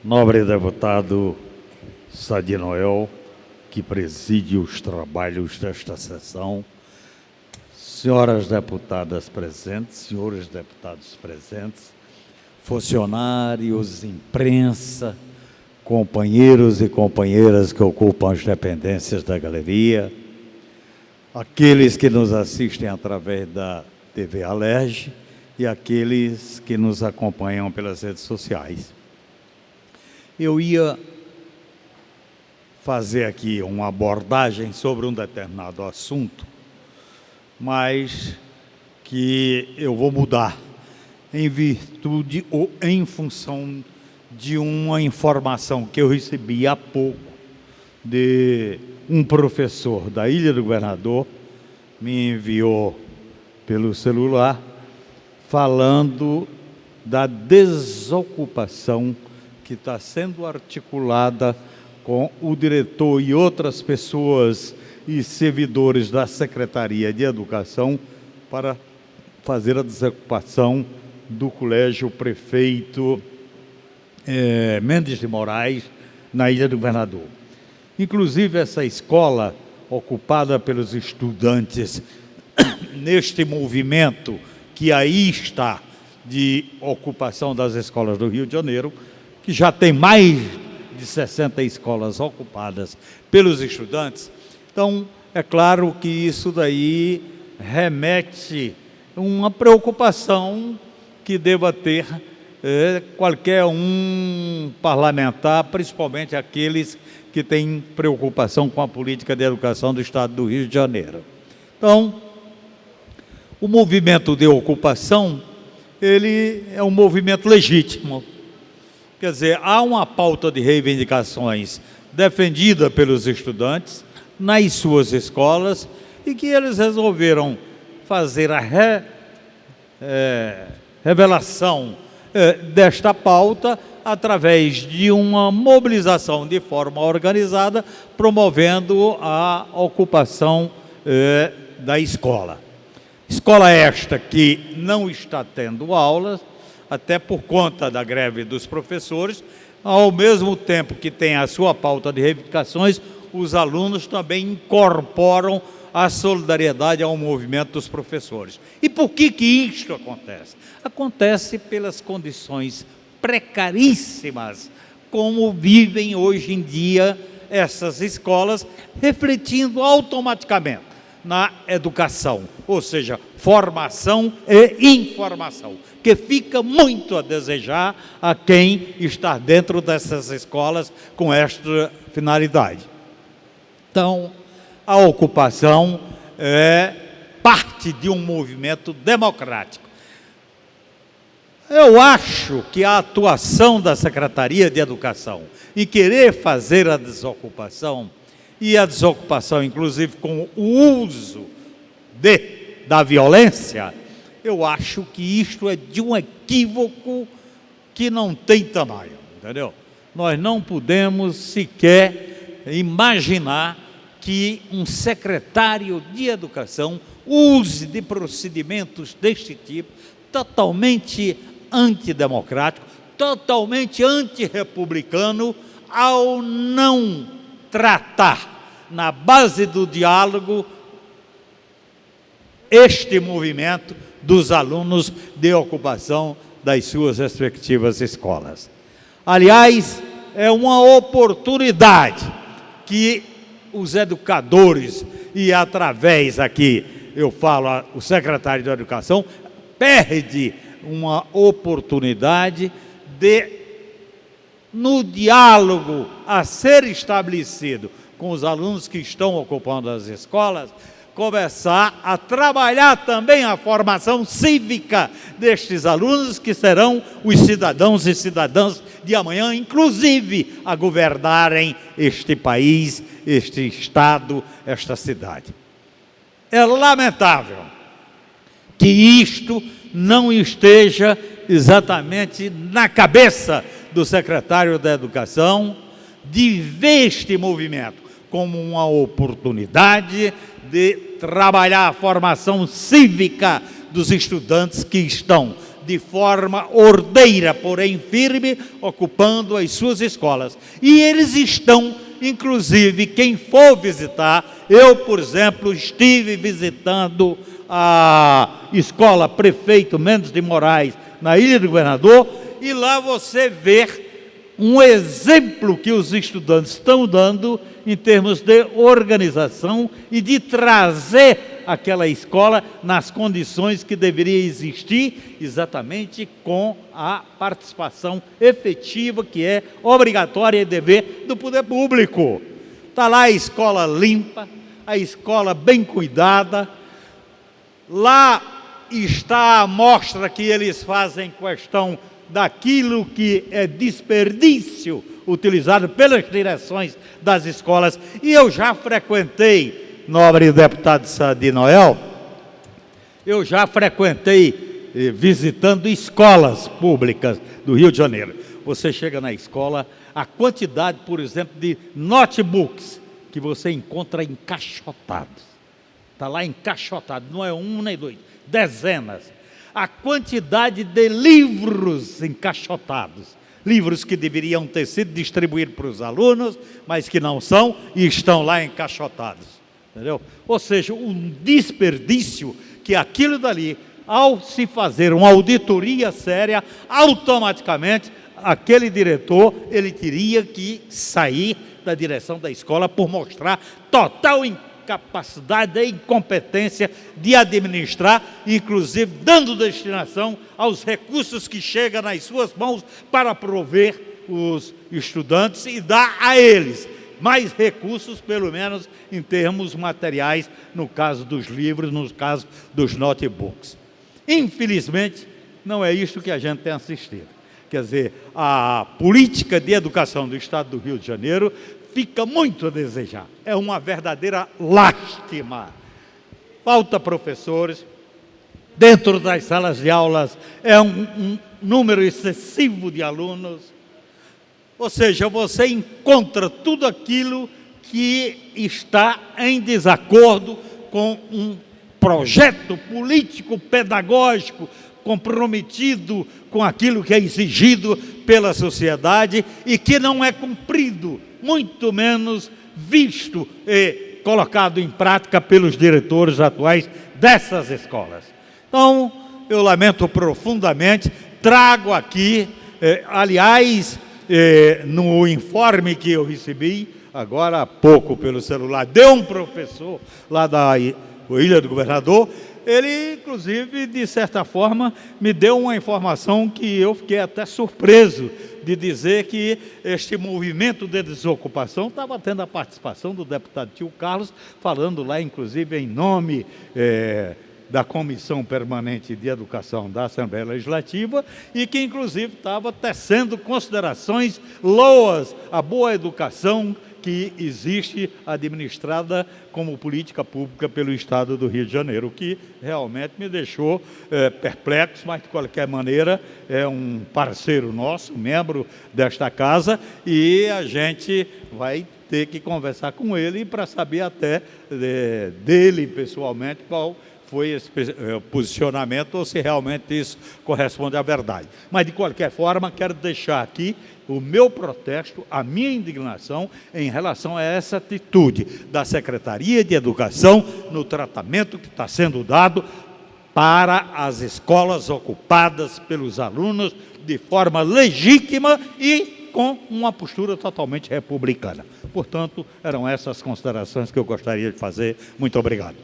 Nobre deputado Sadi Noel, que preside os trabalhos desta sessão, senhoras deputadas presentes, senhores deputados presentes, funcionários, imprensa, companheiros e companheiras que ocupam as dependências da galeria, aqueles que nos assistem através da TV Alerj e aqueles que nos acompanham pelas redes sociais. Eu ia fazer aqui uma abordagem sobre um determinado assunto, mas que eu vou mudar em virtude ou em função de uma informação que eu recebi há pouco de um professor da Ilha do Governador, me enviou pelo celular, falando da desocupação que está sendo articulada com o diretor e outras pessoas e servidores da Secretaria de Educação para fazer a desocupação do Colégio Prefeito Mendes de Moraes, na Ilha do Governador. Inclusive, essa escola, ocupada pelos estudantes neste movimento que aí está de ocupação das escolas do Rio de Janeiro, que já tem mais de 60 escolas ocupadas pelos estudantes. Então, é claro que isso daí remete a uma preocupação que deva ter qualquer um parlamentar, principalmente aqueles que têm preocupação com a política de educação do Estado do Rio de Janeiro. Então, o movimento de ocupação, ele é um movimento legítimo. Quer dizer, há uma pauta de reivindicações defendida pelos estudantes nas suas escolas e que eles resolveram fazer a revelação desta pauta através de uma mobilização de forma organizada, promovendo a ocupação da escola. Escola esta que não está tendo aulas, até por conta da greve dos professores, ao mesmo tempo que tem a sua pauta de reivindicações, os alunos também incorporam a solidariedade ao movimento dos professores. E por que isto acontece? Acontece pelas condições precaríssimas como vivem hoje em dia essas escolas, refletindo automaticamente na educação, ou seja, formação e informação, que fica muito a desejar a quem está dentro dessas escolas com esta finalidade. Então, a ocupação é parte de um movimento democrático. Eu acho que a atuação da Secretaria de Educação em querer fazer a desocupação, e a desocupação, inclusive, com o uso da violência, eu acho que isto é de um equívoco que não tem tamanho, entendeu? Nós não podemos sequer imaginar que um secretário de Educação use de procedimentos deste tipo, totalmente antidemocrático, totalmente antirrepublicano, ao não tratar, na base do diálogo, este movimento dos alunos de ocupação das suas respectivas escolas. Aliás, é uma oportunidade que os educadores, e através aqui, eu falo, o secretário de Educação, perde uma oportunidade de, no diálogo a ser estabelecido com os alunos que estão ocupando as escolas, começar a trabalhar também a formação cívica destes alunos, que serão os cidadãos e cidadãs de amanhã, inclusive a governarem este país, este estado, esta cidade. É lamentável que isto não esteja exatamente na cabeça do secretário da Educação, de ver este movimento como uma oportunidade de trabalhar a formação cívica dos estudantes que estão de forma ordeira, porém firme, ocupando as suas escolas. E eles estão, inclusive, quem for visitar, eu, por exemplo, estive visitando a escola Prefeito Mendes de Moraes, na Ilha do Governador, e lá você vê um exemplo que os estudantes estão dando em termos de organização e de trazer aquela escola nas condições que deveria existir, exatamente com a participação efetiva, que é obrigatória e dever do poder público. Está lá a escola limpa, a escola bem cuidada, lá está a amostra que eles fazem questão daquilo que é desperdício utilizado pelas direções das escolas. E eu já frequentei, nobre deputado Sadi Noel, eu já frequentei visitando escolas públicas do Rio de Janeiro. Você chega na escola, a quantidade, por exemplo, de notebooks que você encontra encaixotados. Está lá encaixotado, não é um nem dois, dezenas. A quantidade de livros encaixotados, livros que deveriam ter sido distribuídos para os alunos, mas que não são e estão lá encaixotados, entendeu? Ou seja, um desperdício que aquilo dali, ao se fazer uma auditoria séria, automaticamente aquele diretor, ele teria que sair da direção da escola por mostrar total incapacidade e incompetência de administrar, inclusive dando destinação aos recursos que chegam nas suas mãos para prover os estudantes e dar a eles mais recursos, pelo menos em termos materiais, no caso dos livros, no caso dos notebooks. Infelizmente, não é isto que a gente tem assistido. Quer dizer, a política de educação do Estado do Rio de Janeiro fica muito a desejar. É uma verdadeira lástima. Falta professores, dentro das salas de aulas é um número excessivo de alunos. Ou seja, você encontra tudo aquilo que está em desacordo com um projeto político, pedagógico, comprometido com aquilo que é exigido pela sociedade e que não é cumprido, muito menos visto e colocado em prática pelos diretores atuais dessas escolas. Então, eu lamento profundamente, trago aqui, aliás, no informe que eu recebi, agora há pouco pelo celular, de um professor lá da Ilha do Governador, ele, inclusive, de certa forma, me deu uma informação que eu fiquei até surpreso de dizer que este movimento de desocupação estava tendo a participação do deputado Tio Carlos, falando lá, inclusive, em nome da Comissão Permanente de Educação da Assembleia Legislativa e que, inclusive, estava tecendo considerações, loas à boa educação que existe administrada como política pública pelo Estado do Rio de Janeiro, o que realmente me deixou perplexo, mas de qualquer maneira é um parceiro nosso, membro desta casa, e a gente vai ter que conversar com ele para saber até dele pessoalmente qual foi esse posicionamento ou se realmente isso corresponde à verdade. Mas, de qualquer forma, quero deixar aqui o meu protesto, a minha indignação em relação a essa atitude da Secretaria de Educação no tratamento que está sendo dado para as escolas ocupadas pelos alunos de forma legítima e com uma postura totalmente republicana. Portanto, eram essas considerações que eu gostaria de fazer. Muito obrigado.